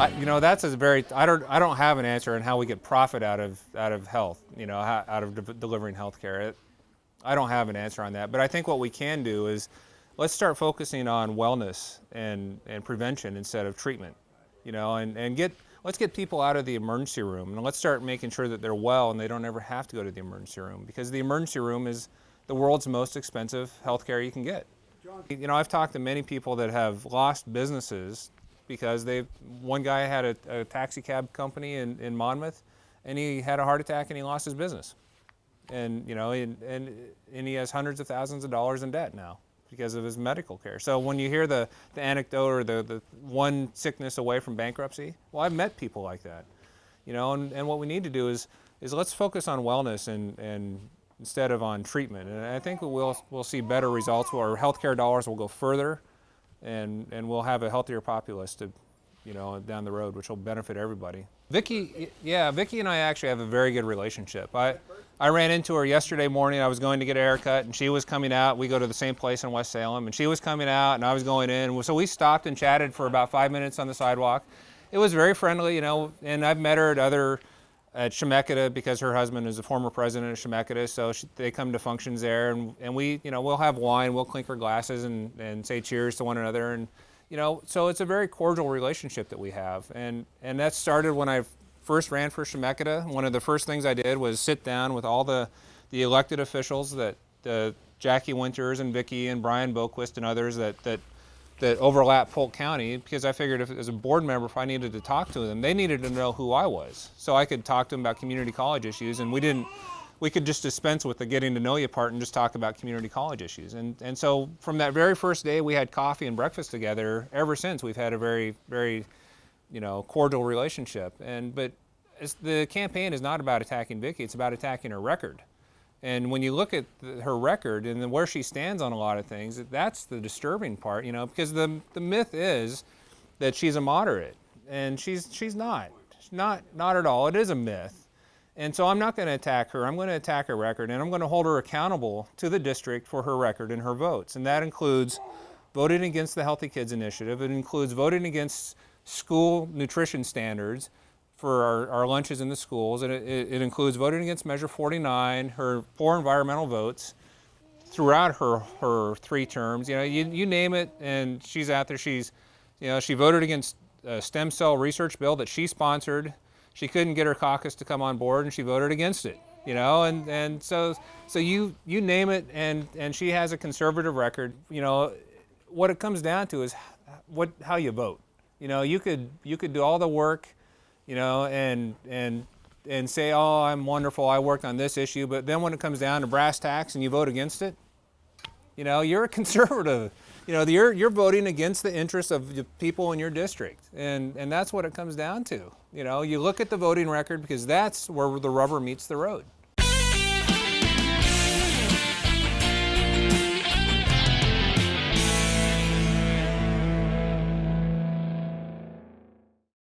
That's a very, I don't have an answer on how we get profit out of health, out of delivering healthcare. I don't have an answer on that, but I think what we can do is let's start focusing on wellness and prevention instead of treatment, and let's get people out of the emergency room, and let's start making sure that they're well and they don't ever have to go to the emergency room, because the emergency room is the world's most expensive healthcare you can get. I've talked to many people that have lost businesses because one guy had a taxi cab company in Monmouth, and he had a heart attack and he lost his business. And he has hundreds of thousands of dollars in debt now because of his medical care. So when you hear the anecdote or the one sickness away from bankruptcy, well, I've met people like that, and what we need to do is let's focus on wellness and instead of on treatment. And I think we'll see better results where our healthcare dollars will go further, and we'll have a healthier populace down the road, which will benefit everybody. Vicki and I actually have a very good relationship. I ran into her yesterday morning. I was going to get a haircut, and she was coming out. We go to the same place in West Salem, and she was coming out, and I was going in. So we stopped and chatted for about 5 minutes on the sidewalk. It was very friendly, and I've met her at Chemeketa because her husband is a former president of Chemeketa, so they come to functions there, and we'll have wine, we'll clink our glasses and say cheers to one another, and so it's a very cordial relationship that we have, and that started when I first ran for Chemeketa. One of the first things I did was sit down with all the elected officials that Jackie Winters and Vicki and Brian Boquist and others that overlap Polk County, because I figured as a board member, if I needed to talk to them, they needed to know who I was, so I could talk to them about community college issues, and we could just dispense with the getting to know you part and just talk about community college issues. And so from that very first day, we had coffee and breakfast together. Ever since, we've had a very, very, cordial relationship. But the campaign is not about attacking Vicki, it's about attacking her record. And when you look at her record and then where she stands on a lot of things, that's the disturbing part, because the myth is that she's a moderate, and she's not. Not at all. It is a myth. And so I'm not going to attack her. I'm going to attack her record, and I'm going to hold her accountable to the district for her record and her votes. And that includes voting against the Healthy Kids Initiative. It includes voting against school nutrition standards for our lunches in the schools. And it includes voting against Measure 49, her 4 environmental votes throughout her 3 terms. You name it, and she's out there. She voted against a stem cell research bill that she sponsored. She couldn't get her caucus to come on board, and she voted against it. And so you name it, and she has a conservative record. What it comes down to is how you vote. You could do all the work, and say, oh, I'm wonderful, I worked on this issue, but then when it comes down to brass tacks and you vote against it, you're a conservative. You're voting against the interests of the people in your district, and that's what it comes down to. You look at the voting record, because that's where the rubber meets the road.